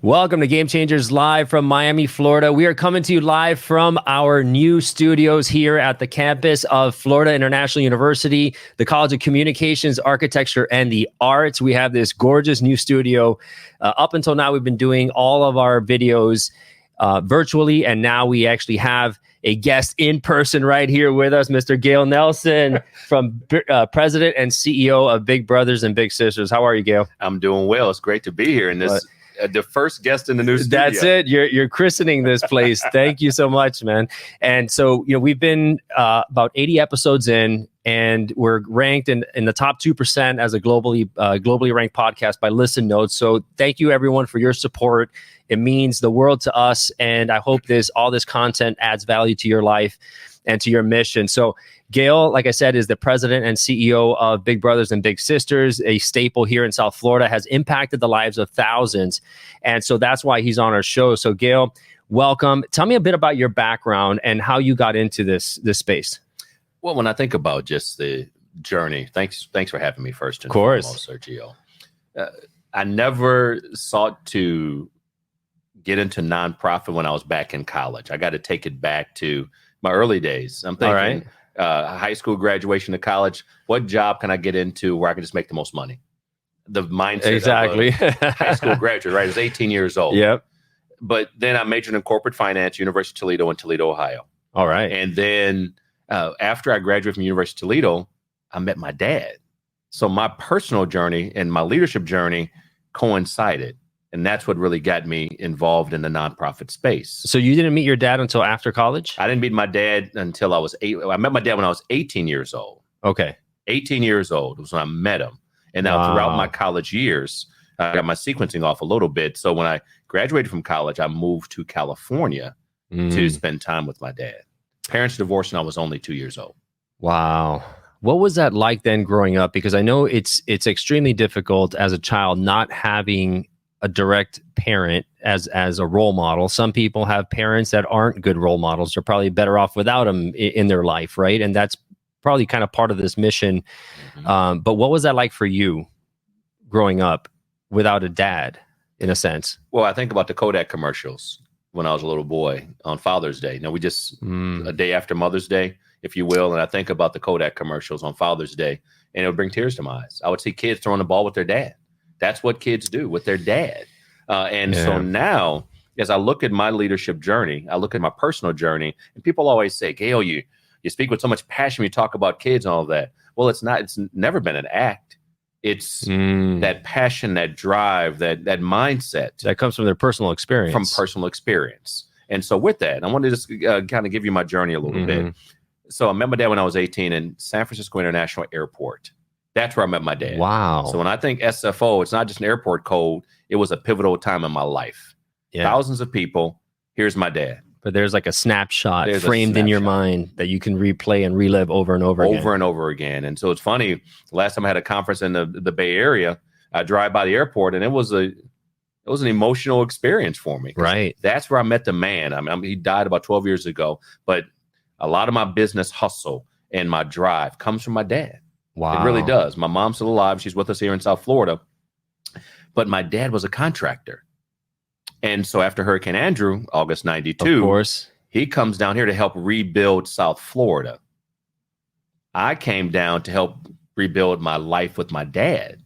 Welcome to Game Changers Live from Miami, Florida. We are coming to you live from our new studios here at the campus of Florida International University, the College of Communications, Architecture, and the Arts. We have this gorgeous new studio. Up until now, we've been doing all of our videos virtually, and now we actually have a guest in person right here with us, Mr. Gale Nelson, from President and CEO of Big Brothers and Big Sisters. How are you, Gale? I'm doing well. It's great to be here in this. The first guest in the new studio. That's it. You're christening this place. Thank you so much, man. And so, we've been about 80 episodes in, and we're ranked in the top 2% as a globally ranked podcast by Listen Notes. So thank you, everyone, for your support. It means the world to us, and I hope all this content adds value to your life and to your mission. So Gale, like I said, is the president and CEO of Big Brothers and Big Sisters, a staple here in South Florida, has impacted the lives of thousands. And so that's why he's on our show. So Gale, welcome. Tell me a bit about your background and how you got into this space. Well, when I think about just the journey, thanks for having me first and of course, foremost, Sergio. I never sought to get into nonprofit when I was back in college. I got to take it back to my early days. I'm thinking, all right. High school graduation to college, what job can I get into where I can just make the most money? The mindset exactly. of a high school graduate, right? I was 18 years old. Yep. But then I majored in corporate finance, University of Toledo in Toledo, Ohio. All right. And then after I graduated from University of Toledo, I met my dad. So my personal journey and my leadership journey coincided. And that's what really got me involved in the nonprofit space. So you didn't meet your dad until after college? I didn't meet my dad until I was 8. I met my dad when I was 18 years old. Okay. 18 years old was when I met him. And now throughout my college years, I got my sequencing off a little bit. So when I graduated from college, I moved to California to spend time with my dad. Parents divorced when I was only 2 years old. Wow. What was that like then growing up? Because I know it's extremely difficult as a child not having a direct parent as a role model. Some people have parents that aren't good role models. They're probably better off without them in their life, right? And that's probably kind of part of this mission. But what was that like for you growing up without a dad, in a sense? Well, I think about the Kodak commercials when I was a little boy on Father's Day. Now, we just, a day after Mother's Day, if you will, and I think about the Kodak commercials on Father's Day, and it would bring tears to my eyes. I would see kids throwing the ball with their dad. That's what kids do with their dad. So now, as I look at my leadership journey, I look at my personal journey, and people always say, Gale, you speak with so much passion, you talk about kids and all of that. Well, it's never been an act. It's that passion, that drive, that mindset. That comes from their personal experience. From personal experience. And so with that, I wanted to just kind of give you my journey a little bit. So I met my dad when I was 18 in San Francisco International Airport. That's where I met my dad. Wow. So when I think SFO, it's not just an airport code. It was a pivotal time in my life. Yeah. Thousands of people. Here's my dad. But there's like a snapshot framed in your mind that you can replay and relive over and over again. Over and over again. And so it's funny. The last time I had a conference in the Bay Area, I drive by the airport, and it was an emotional experience for me. Right. That's where I met the man. I mean, he died about 12 years ago. But a lot of my business hustle and my drive comes from my dad. Wow. It really does. My mom's still alive. She's with us here in South Florida. But my dad was a contractor. And so after Hurricane Andrew, August 92, of course, he comes down here to help rebuild South Florida. I came down to help rebuild my life with my dad.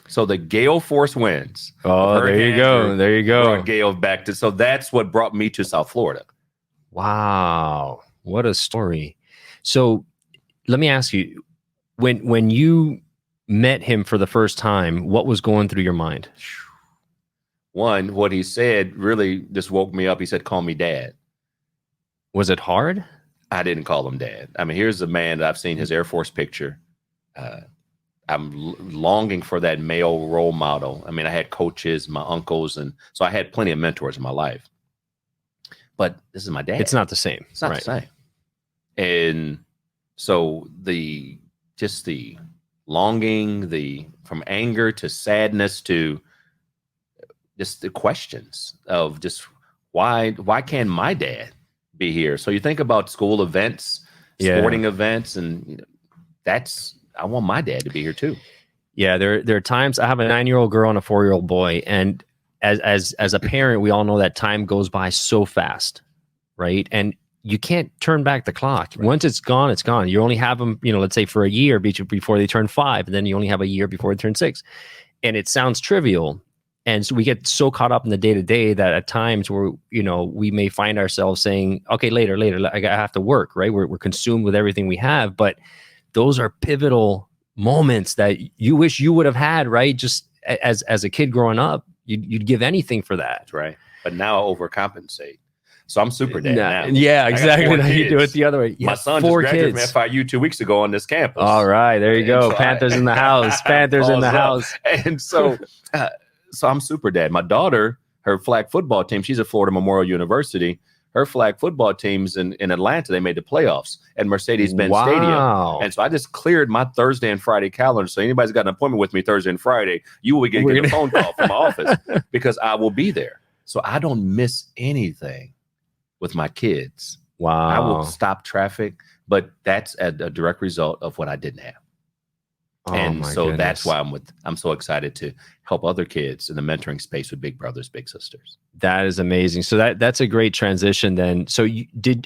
So the Gale force wins. Oh, there you go. There you go. Brought Gale back so that's what brought me to South Florida. Wow. What a story. So let me ask you, when you met him for the first time, what was going through your mind? One, what he said really just woke me up. He said, call me dad. Was it hard? I didn't call him dad. I mean, here's a man that I've seen his Air Force picture. I'm longing for that male role model. I mean, I had coaches, my uncles, and so I had plenty of mentors in my life. But this is my dad. It's not the same. It's not the same. And so the longing, from anger to sadness to just the questions of just why can't my dad be here? So you think about school events, sporting events, and I want my dad to be here too. Yeah, there are times I have a 9-year-old girl and a 4-year-old boy, and as a parent, we all know that time goes by so fast, right? And you can't turn back the clock. Right. Once it's gone, it's gone. You only have them, let's say for a year before they turn 5, and then you only have a year before they turn 6. And it sounds trivial. And so we get so caught up in the day to day that at times we may find ourselves saying, okay, later, I have to work, right? We're consumed with everything we have. But those are pivotal moments that you wish you would have had, right? Just as a kid growing up, you'd give anything for that. That's right. But now I overcompensate. So I'm super dad now. Yeah, exactly. Now you do it the other way. My son just graduated from FIU 2 weeks ago on this campus. All right, there you go. So Panthers in the house. Panthers in the house. And so I'm super dad. My daughter, her flag football team, she's at Florida Memorial University. Her flag football team's in Atlanta. They made the playoffs at Mercedes-Benz Stadium. And so I just cleared my Thursday and Friday calendar. So anybody's got an appointment with me Thursday and Friday, you will get a phone call from my office because I will be there. So I don't miss anything with my kids. Wow. I will stop traffic, but that's a direct result of what I didn't have. And so goodness. That's why I'm so excited to help other kids in the mentoring space with big brothers, big sisters. That is amazing. So that's a great transition then. So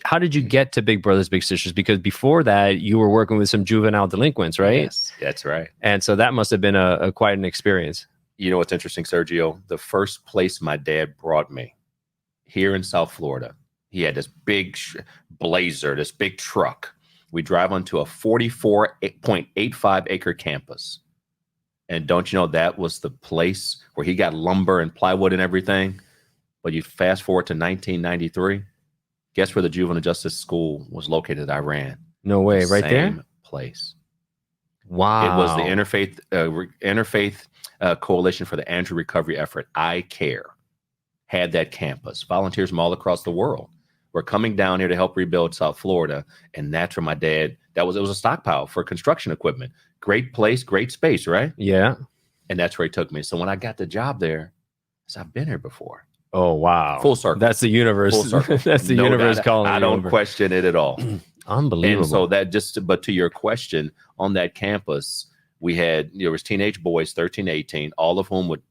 how did you get to Big Brothers, Big Sisters? Because before that, you were working with some juvenile delinquents, right? Yes, that's right. And so that must have been a quite an experience. You know what's interesting, Sergio? The first place my dad brought me here in South Florida, he had this big Blazer, this big truck. We drive onto a 44.85 acre campus. And don't you know that was the place where he got lumber and plywood and everything? But you fast forward to 1993, guess where the juvenile justice school was located? I ran. No way, right there? Same place. Wow. It was the Interfaith Coalition for the Andrew Recovery Effort, I CARE, had that campus. Volunteers from all across the world were coming down here to help rebuild South Florida. And that's where my dad, it was a stockpile for construction equipment. Great place, great space, right? Yeah. And that's where he took me. So when I got the job there, I said, I've been here before. Oh, wow. Full circle. That's the universe. Full circle. That's the universe calling. I don't question it at all. Unbelievable. And so but to your question, on that campus, there was teenage boys, 13, 18, all of whom would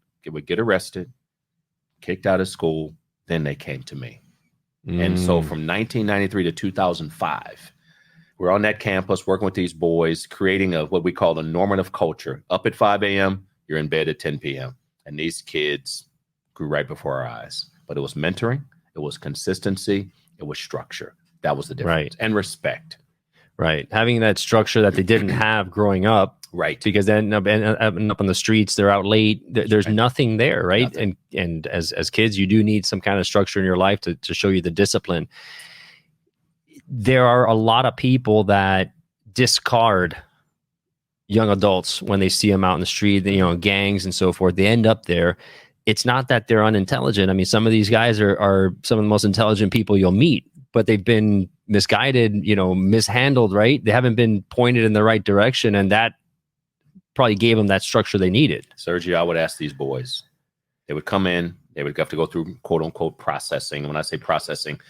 get arrested, kicked out of school. Then they came to me. And so from 1993 to 2005, we're on that campus working with these boys, creating what we call a normative culture. Up at 5 a.m., you're in bed at 10 p.m. And these kids grew right before our eyes. But it was mentoring, it was consistency, it was structure. That was the difference. Right. And respect. Right. Having that structure that they didn't have growing up. Right. Because then up on the streets, they're out late. There's nothing there, right? Nothing. And as kids, you do need some kind of structure in your life to show you the discipline. There are a lot of people that discard young adults when they see them out in the street, gangs and so forth. They end up there. It's not that they're unintelligent. I mean, some of these guys are some of the most intelligent people you'll meet, but they've been misguided, mishandled, right? They haven't been pointed in the right direction, and that probably gave them that structure they needed. Sergio, I would ask these boys, they would come in, they would have to go through quote unquote processing. And when I say processing,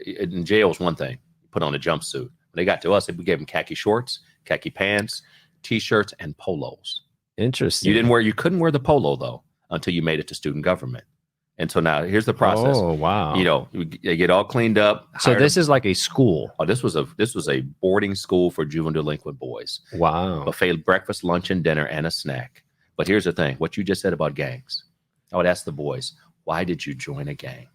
in jail is one thing, put on a jumpsuit. When they got to us, we gave them khaki shorts, khaki pants, t-shirts, and polos. Interesting. You couldn't wear the polo though, until you made it to student government. And so now here's the process. Oh, wow. They get all cleaned up. So this is like a school. Oh, this was a boarding school for juvenile delinquent boys. Wow. Buffet breakfast, lunch, and dinner, and a snack. But here's the thing, what you just said about gangs. I would ask the boys, why did you join a gang?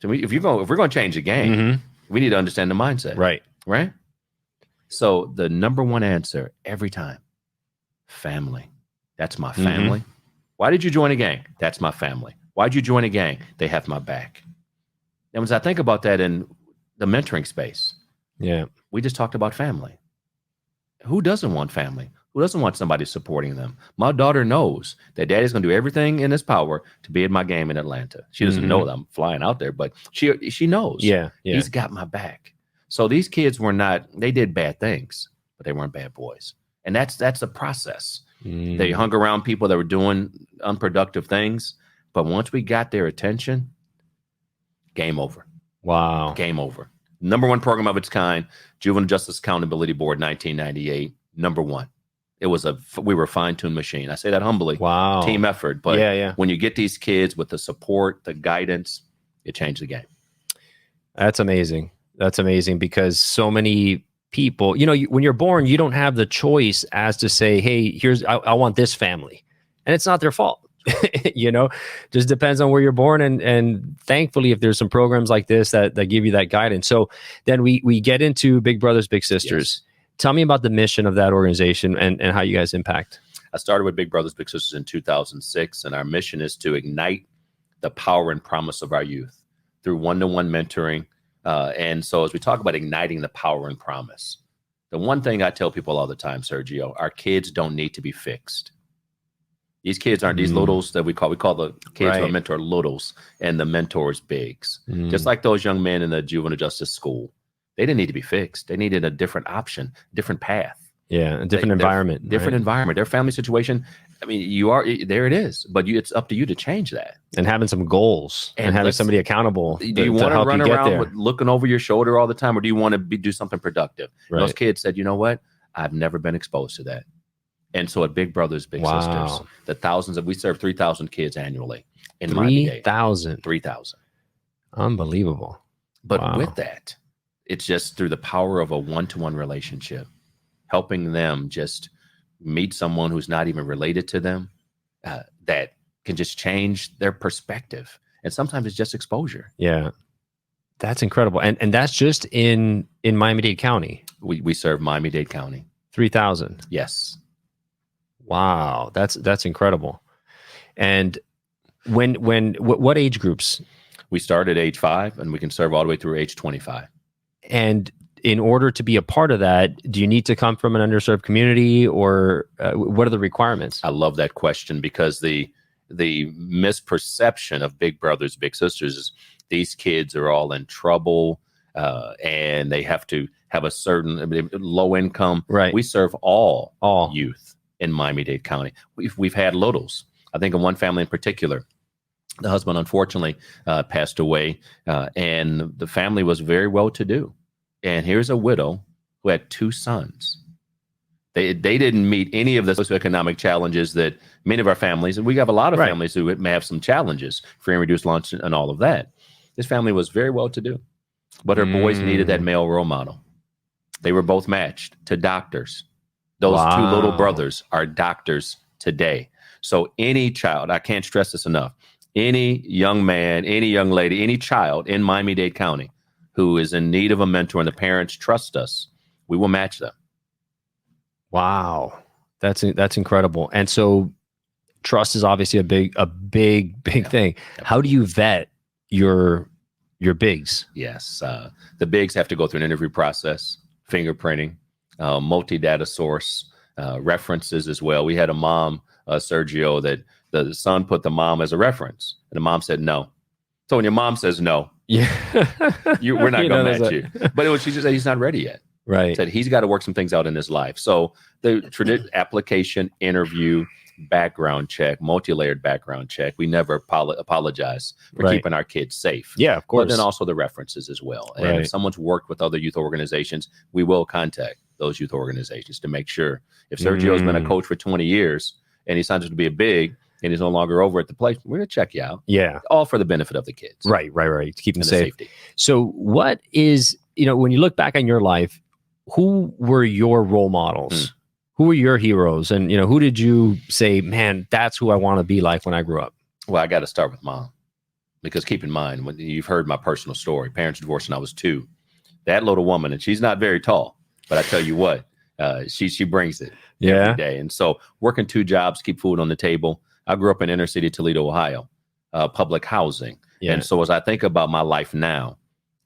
So if we're going to change a gang, we need to understand the mindset. Right. Right? So the number one answer every time, family. That's my family. Why did you join a gang? That's my family. Why'd you join a gang? They have my back. And as I think about that in the mentoring space, we just talked about family. Who doesn't want family? Who doesn't want somebody supporting them? My daughter knows that daddy's going to do everything in his power to be at my game in Atlanta. She doesn't know that I'm flying out there, but she knows. Yeah. He's got my back. So these kids they did bad things, but they weren't bad boys. And that's the process. They hung around people that were doing unproductive things. But once we got their attention, game over. Wow. Game over. Number one program of its kind, Juvenile Justice Accountability Board, 1998. Number one. we were a fine-tuned machine. I say that humbly. Wow. Team effort. But yeah. when you get these kids with the support, the guidance, it changed the game. That's amazing. That's amazing, because so many people, when you're born, you don't have the choice as to say, hey, I want this family. And it's not their fault. Just depends on where you're born. And thankfully, if there's some programs like this that give you that guidance. So then we get into Big Brothers, Big Sisters. Yes. Tell me about the mission of that organization and how you guys impact. I started with Big Brothers, Big Sisters in 2006, and our mission is to ignite the power and promise of our youth through one-to-one mentoring. And so as we talk about igniting the power and promise, the one thing I tell people all the time, Sergio, our kids don't need to be fixed. These kids aren't these littles that we call the kids who are mentor littles and the mentors bigs. Just like those young men in the juvenile justice school. They didn't need to be fixed. They needed a different option, different path. Yeah, a different environment. Different environment. Their family situation, I mean, there it is. But it's up to you to change that. And having some goals and having somebody accountable. Do you want to run around looking over your shoulder all the time, or do you want to do something productive? Right. Those kids said, you know what? I've never been exposed to that. And so at Big Brothers, Big Sisters, we serve 3,000 kids annually in Miami-Dade. 3,000. 3,000. Unbelievable. But with that, it's just through the power of a one-to-one relationship, helping them just meet someone who's not even related to them, that can just change their perspective. And sometimes it's just exposure. Yeah. That's incredible. And that's just in Miami-Dade County. We serve Miami-Dade County. 3,000. Yes. Wow. That's incredible. And what age groups? We start at age 5 and we can serve all the way through age 25. And in order to be a part of that, do you need to come from an underserved community, or what are the requirements? I love that question, because the misperception of Big Brothers, Big Sisters is these kids are all in trouble and they have to have a certain low income. Right. We serve all youth in Miami-Dade County. We've had littles. I think in one family in particular, the husband unfortunately passed away, and the family was very well-to-do. And here's a widow who had 2 sons. They didn't meet any of the socioeconomic challenges that many of our families, and we have a lot of families who may have some challenges, free and reduced lunch and all of that. This family was very well-to-do, but her boys needed that male role model. They were both matched to doctors. Those 2 little brothers are doctors today. So any child, I can't stress this enough, any young man, any young lady, any child in Miami-Dade County who is in need of a mentor and the parents trust us, we will match them. Wow. That's incredible. And so trust is obviously a big thing. Yep. How do you vet your bigs? Yes. The bigs have to go through an interview process, fingerprinting, multi-data source, references as well. We had a mom, Sergio, that the son put the mom as a reference, and the mom said no. So when your mom says no, we're not going to match you. But she just said he's not ready yet. Right. Said he's got to work some things out in his life. So the application, interview, background check, multi-layered background check. We never apologize for keeping our kids safe. Yeah, of course. But then also the references as well. And if someone's worked with other youth organizations, we will contact those youth organizations to make sure. If Sergio's been a coach for 20 years and he's not to be a big and he's no longer over at the place, we're going to check you out. Yeah. All for the benefit of the kids. Right. To keep them safe. Safety. So what is, when you look back on your life, who were your role models? Who were your heroes? And, who did you say, man, that's who I want to be like when I grew up? Well, I got to start with mom, because keep in mind, when you've heard my personal story, parents divorced when I was 2, that little woman, and she's not very tall, but I tell you what, she brings it every day. And so working 2 jobs, keep food on the table. I grew up in inner city Toledo, Ohio, public housing. Yeah. And so as I think about my life now,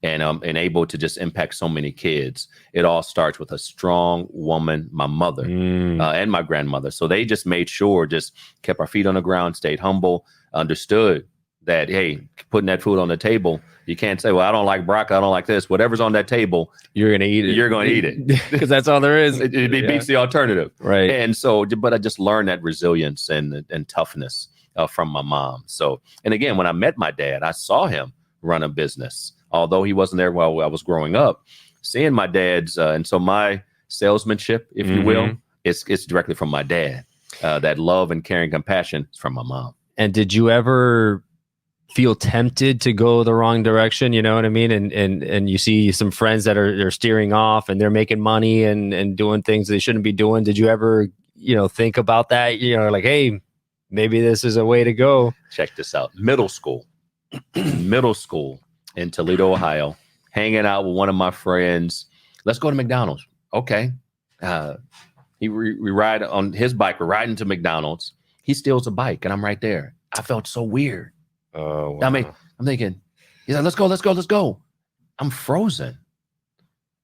and able to just impact so many kids, it all starts with a strong woman, my mother and my grandmother. So they just made sure, just kept our feet on the ground, stayed humble, understood that, hey, putting that food on the table, you can't say, well, I don't like broccoli, I don't like this. Whatever's on that table, you're going to eat it. You're going to eat it. Because that's all there is. It beats the alternative. Right. And so, but I just learned that resilience and toughness from my mom. So, and again, when I met my dad, I saw him run a business. Although he wasn't there while I was growing up, seeing my dad's, and so my salesmanship, if you will, it's directly from my dad. That love and caring compassion is from my mom. And did you ever feel tempted to go the wrong direction? You know what I mean? And you see some friends that are steering off and they're making money and doing things they shouldn't be doing. Did you ever, think about that? Like, hey, maybe this is a way to go. Check this out. Middle school in Toledo, Ohio, hanging out with one of my friends. Let's go to McDonald's. Okay. We ride on his bike. We're riding to McDonald's. He steals a bike and I'm right there. I felt so weird. Oh, wow. I mean, I'm thinking, he's like, let's go. I'm frozen.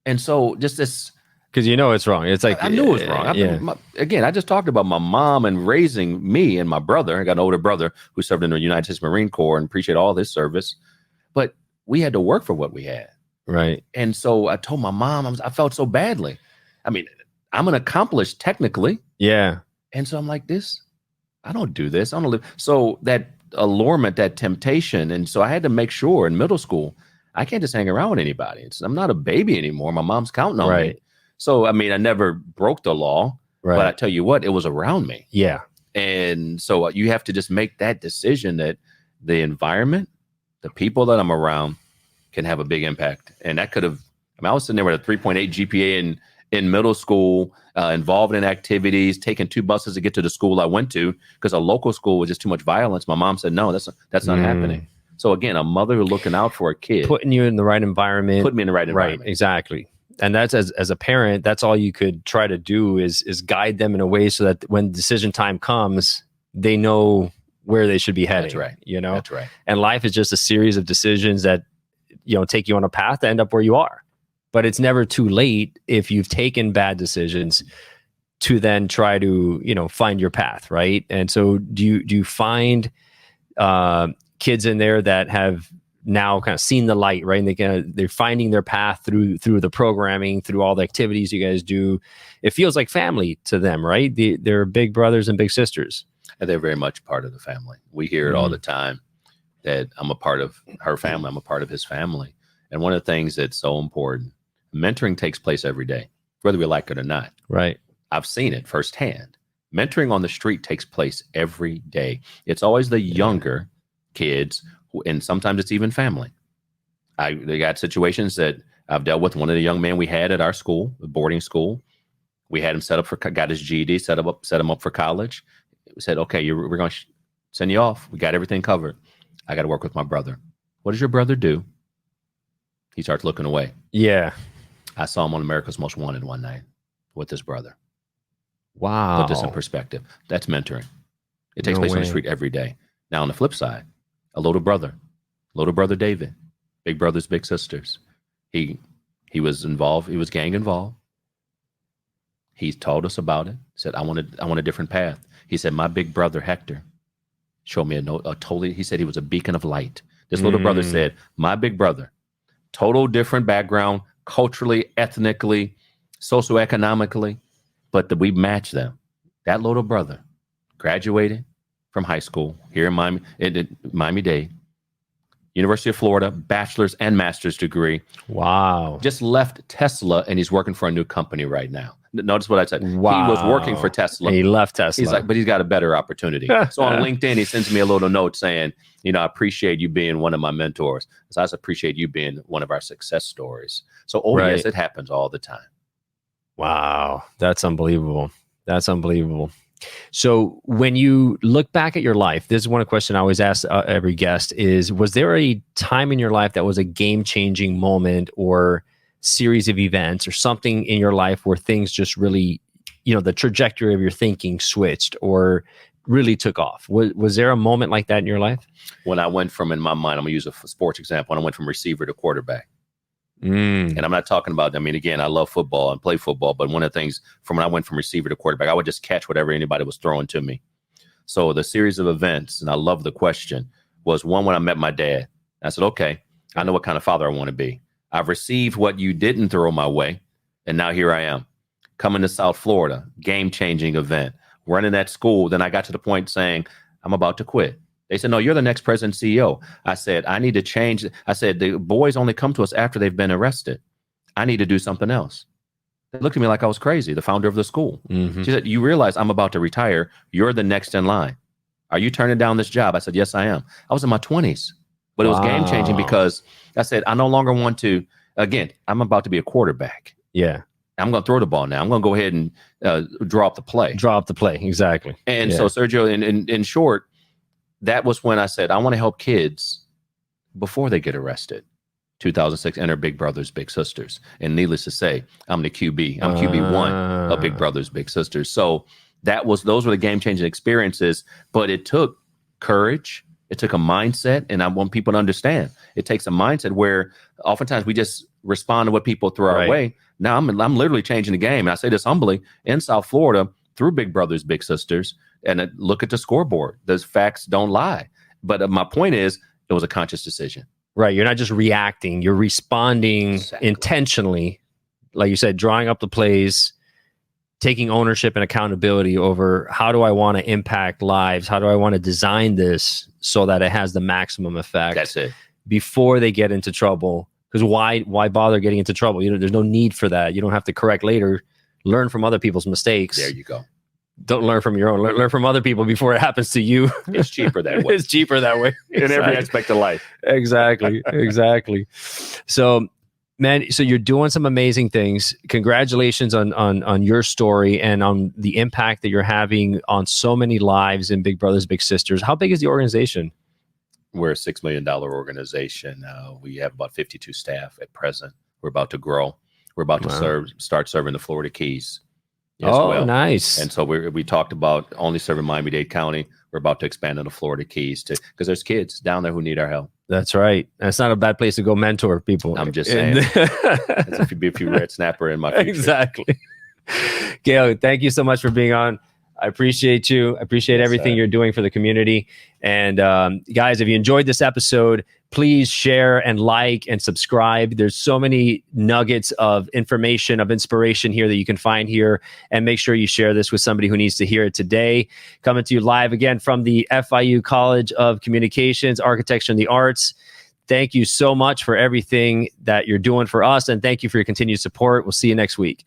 And so just this. Because it's wrong. It's like, I knew it was wrong. Again, I just talked about my mom and raising me and my brother. I got an older brother who served in the United States Marine Corps and appreciate all his service. But we had to work for what we had. Right. And so I told my mom, I felt so badly. I mean, I'm an accomplished technically. Yeah. And so I'm like, I don't do this. I don't live. So that allurement, that temptation. And so I had to make sure in middle school, I can't just hang around with anybody. I'm not a baby anymore. My mom's counting on me. So, I mean, I never broke the law, but I tell you what, it was around me. Yeah. And so you have to just make that decision that the environment, the people that I'm around can have a big impact. And that could have, I was sitting there with a 3.8 GPA in middle school, involved in activities, taking 2 buses to get to the school I went to because a local school was just too much violence. My mom said, no, that's not happening. So again, a mother who's looking out for a kid. Putting you in the right environment. Put me in the right environment. Right, exactly. And that's as a parent, that's all you could try to do is guide them in a way so that when decision time comes, they know where they should be heading. That's right. That's right. And life is just a series of decisions that, take you on a path to end up where you are. But it's never too late if you've taken bad decisions to then try to, find your path, right? And so do you find kids in there that have now kind of seen the light, right? And they're finding their path through the programming, through all the activities you guys do. It feels like family to them, right? They're big brothers and big sisters. And they're very much part of the family. We hear it all the time that I'm a part of her family. I'm a part of his family. And one of the things that's so important, mentoring takes place every day, whether we like it or not. Right. I've seen it firsthand. Mentoring on the street takes place every day. It's always the younger kids, and sometimes it's even family. They got situations that I've dealt with. One of the young men we had at our school, the boarding school, we had him got his GED, set him up for college. We said, okay, we're going to send you off. We got everything covered. I got to work with my brother. What does your brother do? He starts looking away. Yeah. I saw him on America's Most Wanted one night with his brother. Wow. Put this in perspective. That's mentoring. It takes place on the street every day. Now, on the flip side, a little brother David, big brothers, big sisters. He was involved. He was gang involved. He told us about it. Said, I want a different path. He said, my big brother Hector showed me he said he was a beacon of light. This little brother said, my big brother, total different background, culturally, ethnically, socioeconomically, but we match them. That little brother graduated from high school here in Miami-Dade, University of Florida, bachelor's and master's degree. Wow. Just left Tesla and he's working for a new company right now. Notice what I said. Wow. He was working for Tesla. He left Tesla. He's like, but he's got a better opportunity. So on LinkedIn, he sends me a little note saying, I appreciate you being one of my mentors. So I appreciate you being one of our success stories. So yes, it happens all the time. Wow. That's unbelievable. So when you look back at your life, this is one question I always ask every guest was there a time in your life that was a game-changing moment or series of events or something in your life where things just really, the trajectory of your thinking switched or really took off? Was there a moment like that in your life? When I went from, in my mind, I'm going to use a sports example, when I went from receiver to quarterback. And I'm not talking about, again, I love football and play football, but one of the things from when I went from receiver to quarterback, I would just catch whatever anybody was throwing to me. So the series of events, and I love the question, was one when I met my dad. I said, okay, I know what kind of father I want to be. I've received what you didn't throw my way, and now here I am, coming to South Florida, game-changing event, running that school. Then I got to the point saying, I'm about to quit. They said, no, you're the next president CEO. I said, I need to change. I said, the boys only come to us after they've been arrested. I need to do something else. They looked at me like I was crazy, the founder of the school. Mhm. She said, you realize I'm about to retire. You're the next in line. Are you turning down this job? I said, yes, I am. I was in my 20s, but it was game changing because I said, I no longer want to, again, I'm about to be a quarterback. Yeah. I'm going to throw the ball now. I'm going to go ahead and draw up the play. Draw up the play. Exactly. And so, Sergio, in short, that was when I said, I want to help kids before they get arrested. 2006, enter Big Brothers Big Sisters. And needless to say, I'm the QB. I'm QB1 of Big Brothers Big Sisters. So those were the game-changing experiences, but it took courage. It took a mindset, and I want people to understand. It takes a mindset where oftentimes we just respond to what people throw our way. Now I'm literally changing the game. And I say this humbly, in South Florida, through Big Brothers Big Sisters, and look at the scoreboard. Those facts don't lie. But my point is, it was a conscious decision. Right. You're not just reacting. You're responding intentionally. Like you said, drawing up the plays, taking ownership and accountability over how do I want to impact lives? How do I want to design this so that it has the maximum effect? That's it. Before they get into trouble. Because why bother getting into trouble? There's no need for that. You don't have to correct later. Learn from other people's mistakes. There you go. Don't learn from your own. Learn from other people before it happens to you. It's cheaper that way. It's cheaper that way. In every aspect of life. Exactly. So, man, so you're doing some amazing things. Congratulations on your story and on the impact that you're having on so many lives in Big Brothers Big Sisters. How big is the organization? We're a $6 million organization. We have about 52 staff at present. We're about to grow. We're about to start serving the Florida Keys. Nice. And so we talked about only serving Miami-Dade County. We're about to expand into Florida Keys because there's kids down there who need our help. That's right. And it's not a bad place to go mentor people. I'm just saying. If you be a few red snapper in my future. Exactly. Gale, thank you so much for being on. I appreciate you. I appreciate everything you're doing for the community. And guys, if you enjoyed this episode, please share and like and subscribe. There's so many nuggets of information, of inspiration here that you can find here. And make sure you share this with somebody who needs to hear it today. Coming to you live again from the FIU College of Communications, Architecture and the Arts. Thank you so much for everything that you're doing for us. And thank you for your continued support. We'll see you next week.